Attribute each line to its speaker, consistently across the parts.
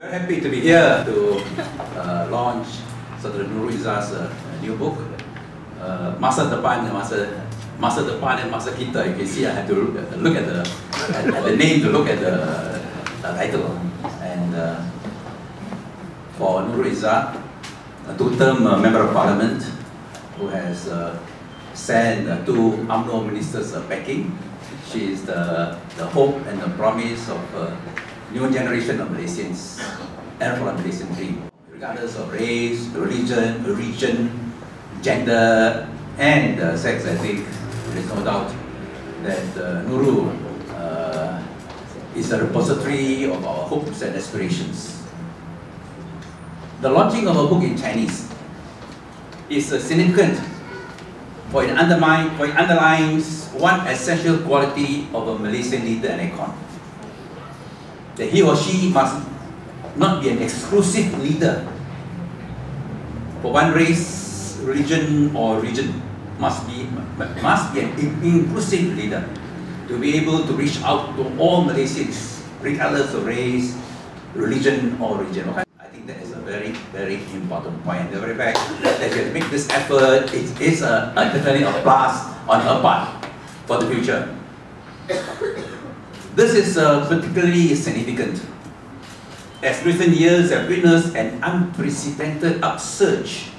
Speaker 1: Very happy to be here to launch Nurul Izzah's new book, Masa Depan and Masa Depan and Masa Kita. You can see I had to look at the name to look at the title. And for Nurul Izzah, a two-term member of parliament who has sent two UMNO ministers backing. She is the hope and the promise of new generation of Malaysians and for a Malaysian dream, regardless of race, religion, gender, and sex. I think there is no doubt that Nurul is a repository of our hopes and aspirations. The launching of a book in Chinese is significant for it underlines one essential quality of a Malaysian leader and icon. That he or she must not be an exclusive leader for one race, religion, or region. Must be an inclusive leader to be able to reach out to all Malaysians, regardless of race, religion, or region. I think that is a very, very important point. The very fact that you make this effort, it is definitely a plus on her part for the future. This is particularly significant as recent years have witnessed an unprecedented upsurge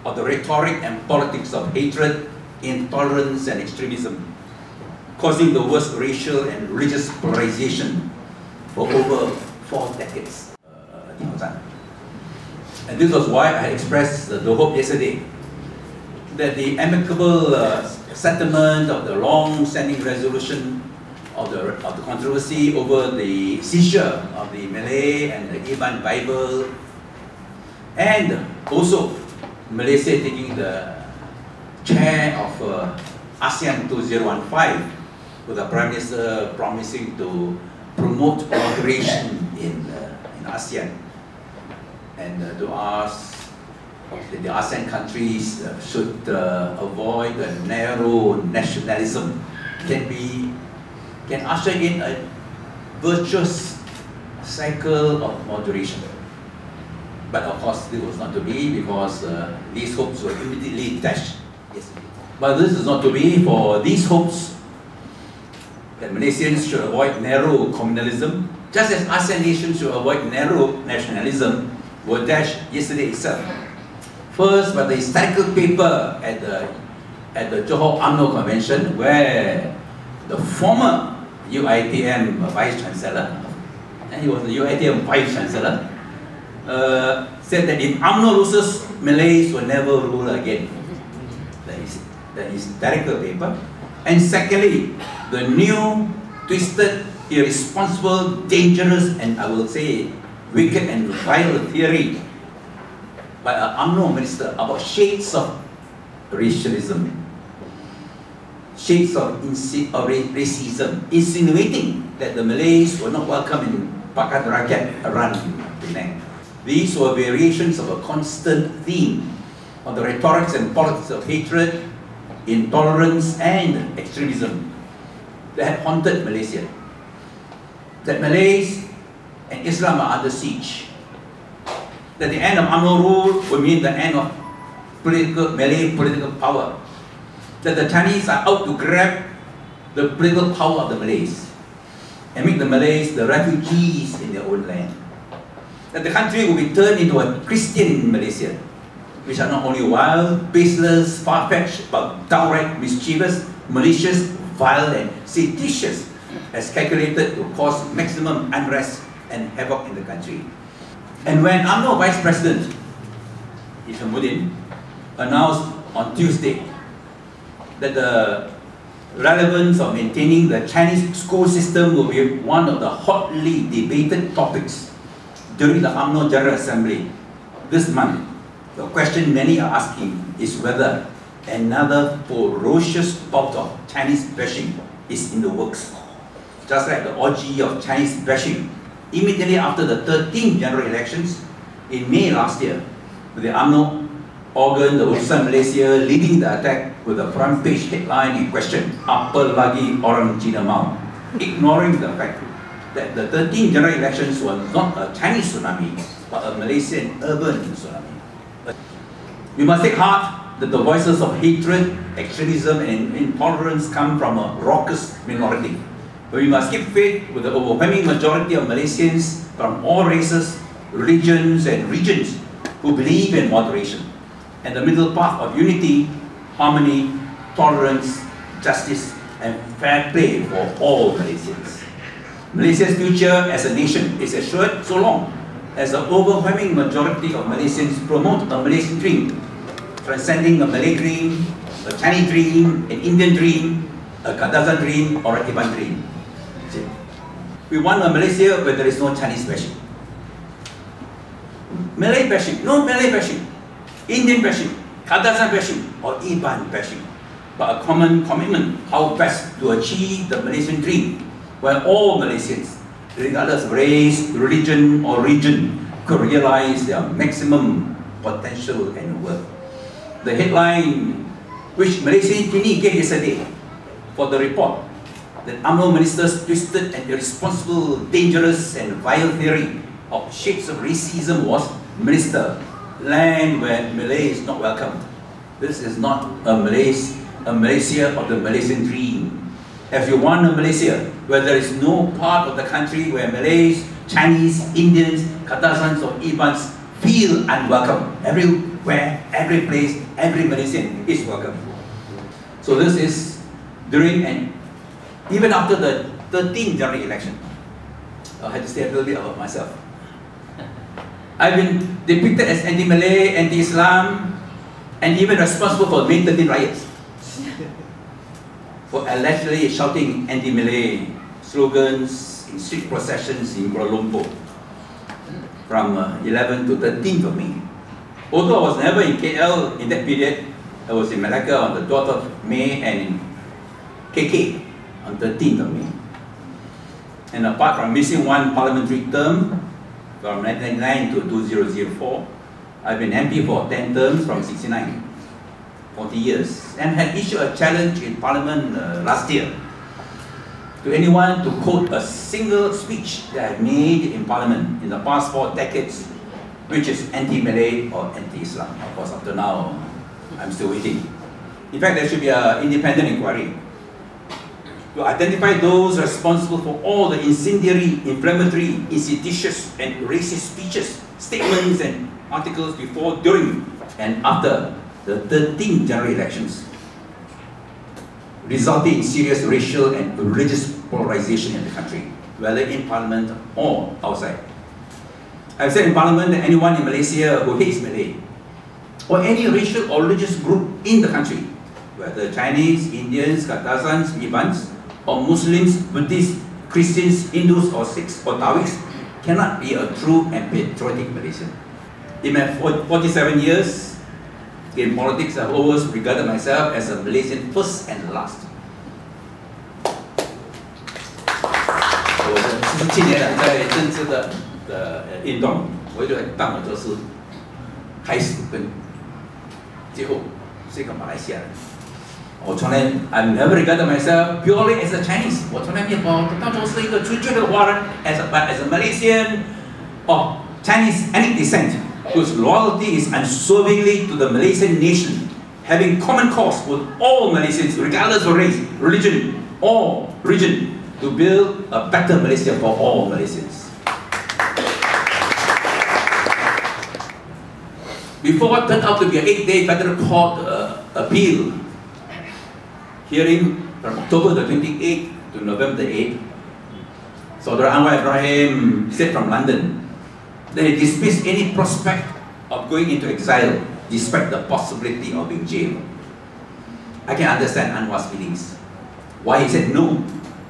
Speaker 1: of the rhetoric and politics of hatred, intolerance, and extremism, causing the worst racial and religious polarization for over 4 decades. And this was why I expressed the hope yesterday that the amicable settlement of the long-standing resolution of the controversy over the seizure of the Malay and the Iban Bible, and also Malaysia taking the chair of ASEAN 2015, with the Prime Minister promising to promote cooperation in ASEAN, and to ask that the ASEAN countries should avoid a narrow nationalism, can usher in a virtuous cycle of moderation. But of course, this was not to be, because these hopes were immediately dashed yesterday. But this is not to be, for these hopes that Malaysians should avoid narrow communalism, just as ASEAN nations should avoid narrow nationalism, were dashed yesterday itself. First, by the historical paper at the Johor UMNO Convention, where the former UiTM Vice Chancellor, and he was the UiTM Vice Chancellor, said that if UMNO loses, Malays will never rule again. That is historical paper. And secondly, the new, twisted, irresponsible, dangerous, and I will say wicked and vile theory by an UMNO minister about shades of racialism, shades of racism, insinuating that the Malays were not welcome in mediarakyat around Penang. These were variations of a constant theme of the rhetorics and politics of hatred, intolerance, and extremism that had haunted Malaysia. That Malays and Islam are under siege. That the end of UMNO rule would mean the end of Malay political power. That the Chinese are out to grab the political power of the Malays and make the Malays the refugees in their own land. That the country will be turned into a Christian Malaysia, which are not only wild, baseless, far-fetched, but downright mischievous, malicious, vile, and seditious, as calculated to cause maximum unrest and havoc in the country. And when UMNO Vice President Ishamuddin announced on Tuesday that the relevance of maintaining the Chinese school system will be one of the hotly debated topics during the UMNO General Assembly this month, the question many are asking is whether another ferocious bout of Chinese bashing is in the works. Just like the orgy of Chinese bashing immediately after the 13th general elections in May last year, with the UMNO organ, the Urusan Malaysia, leading the attack with a front page headline in question, "Apa lagi orang Cina mau?" ignoring the fact that the 13th general elections were not a Chinese tsunami, but a Malaysian urban tsunami. We must take heart that the voices of hatred, extremism, and intolerance come from a raucous minority. But we must keep faith with the overwhelming majority of Malaysians from all races, religions, and regions who believe in moderation and the middle path of unity, harmony, tolerance, justice, and fair play for all Malaysians. Malaysia's future as a nation is assured so long as the overwhelming majority of Malaysians promote a Malaysian dream, transcending a Malay dream, a Chinese dream, an Indian dream, a Kadazan dream, or a Depan dream. We want a Malaysia where there is no Chinese bashing, Malay bashing, no Malay bashing, Indian bashing, Kadazan bashing, or Iban bashing, but a common commitment how best to achieve the Malaysian dream, where all Malaysians, regardless of race, religion, or region, could realize their maximum potential and worth. The headline which Malaysian Tini gave yesterday for the report that UMNO ministers twisted and irresponsible, dangerous and vile theory of shades of racism was, Minister, land where Malay is not welcomed. This is not a Malaysia of the Malaysian dream. If you want a Malaysia where there is no part of the country where Malays, Chinese, Indians, Kadazans or Ibans feel unwelcome, everywhere, every place, every Malaysian is welcome. So this is during and even after the 13th general election. I had to say a little bit about myself. I've been depicted as anti-Malay, anti-Islam, and even responsible for May 13 riots. For allegedly shouting anti-Malay slogans in street processions in Kuala Lumpur from 11 to 13th of May. Although I was never in KL in that period, I was in Malacca on the 12th of May and in KK on 13th of May. And apart from missing one parliamentary term from 1999 to 2004, I've been MP for 10 terms from 69. 40 years, and had issued a challenge in Parliament last year to anyone to quote a single speech that I made in Parliament in the past 4 decades, which is anti-Malay or anti-Islam. Of course, up to now, I'm still waiting. In fact, there should be an independent inquiry to identify those responsible for all the incendiary, inflammatory, insidicious, and racist speeches, statements, and articles before, during, and after the 13th general elections, resulting in serious racial and religious polarization in the country, whether in Parliament or outside. I've said in Parliament that anyone in Malaysia who hates Malay, or any racial or religious group in the country, whether Chinese, Indians, Kadazans, Ibans, or Muslims, Buddhists, Christians, Hindus, or Sikhs, or Taoists, cannot be a true and patriotic Malaysian. In my 47 years in politics, I've always regarded myself as a Malaysian first and last. 我的47年来在政治的运动，我就当我就是开始跟最后是一个马来西亚人。我从来 I've never regarded myself purely as a Chinese， 我从来没有把我当作是一个纯粹的华人 as a Malaysian or Chinese ethnic descent, whose loyalty is unswervingly to the Malaysian nation, having common cause with all Malaysians, regardless of race, religion, or region, to build a better Malaysia for all Malaysians. Before what turned out to be an 8-day federal court appeal hearing from October the 28th to November the 8th, Saudara Anwar Ibrahim said from London that he dismissed any prospect of going into exile despite the possibility of being jailed. I can understand Anwar's feelings. Why he said no,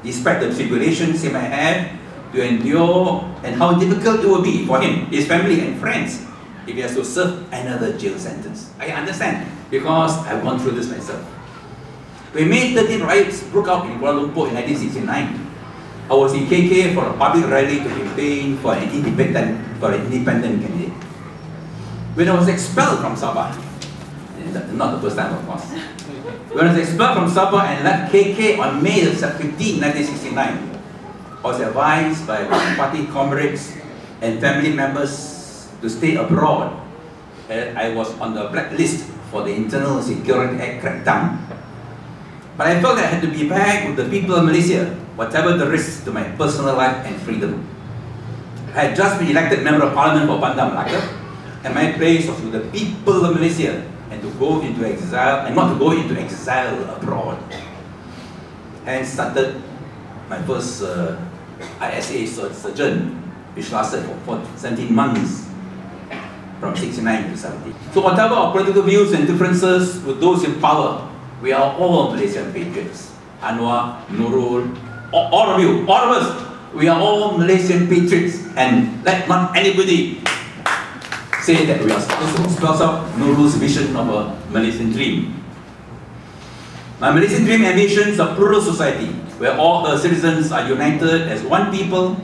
Speaker 1: despite the tribulations he might have to endure and how difficult it will be for him, his family and friends if he has to serve another jail sentence. I understand because I've gone through this myself. When May 13 riots broke out in Kuala Lumpur in 1969, I was in KK for a public rally to campaign for an independent candidate. When I was expelled from Sabah, not the first time of course, when I was expelled from Sabah and left KK on May 15, 1969, I was advised by party comrades and family members to stay abroad. I was on the blacklist for the Internal Security Act crackdown. But I felt that I had to be back with the people of Malaysia, whatever the risk to my personal life and freedom. I had just been elected Member of Parliament for Bandar Melaka, and my place was with the people of Malaysia, and to go into exile, and not to go into exile abroad. Hence started my first ISA sojourn, which lasted for 17 months, from 69 to 70. So whatever our political views and differences with those in power, we are all Malaysian patriots. Anwar, Nurul, all of you, all of us, we are all Malaysian patriots, and let not anybody say that we are spells out Nurul's vision of a Malaysian dream. My Malaysian dream ambitions a plural society where all the citizens are united as one people,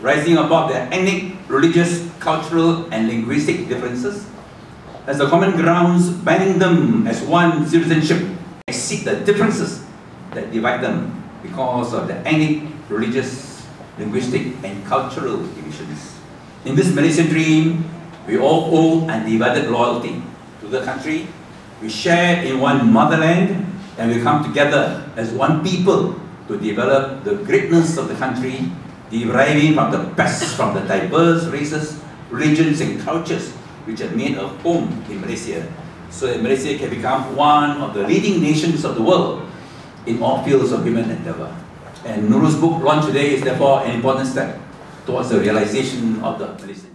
Speaker 1: rising above their ethnic, religious, cultural, and linguistic differences, as the common grounds binding them as one citizenship exceed the differences that divide them because of the ethnic, religious, linguistic, and cultural divisions. In this Malaysian dream, we all owe undivided loyalty to the country. We share in one motherland, and we come together as one people to develop the greatness of the country, deriving from the best from the diverse races, religions, and cultures which have made a home in Malaysia, so that Malaysia can become one of the leading nations of the world in all fields of human endeavor. And Nurul's book launched today is therefore an important step towards the realization of the Malaysian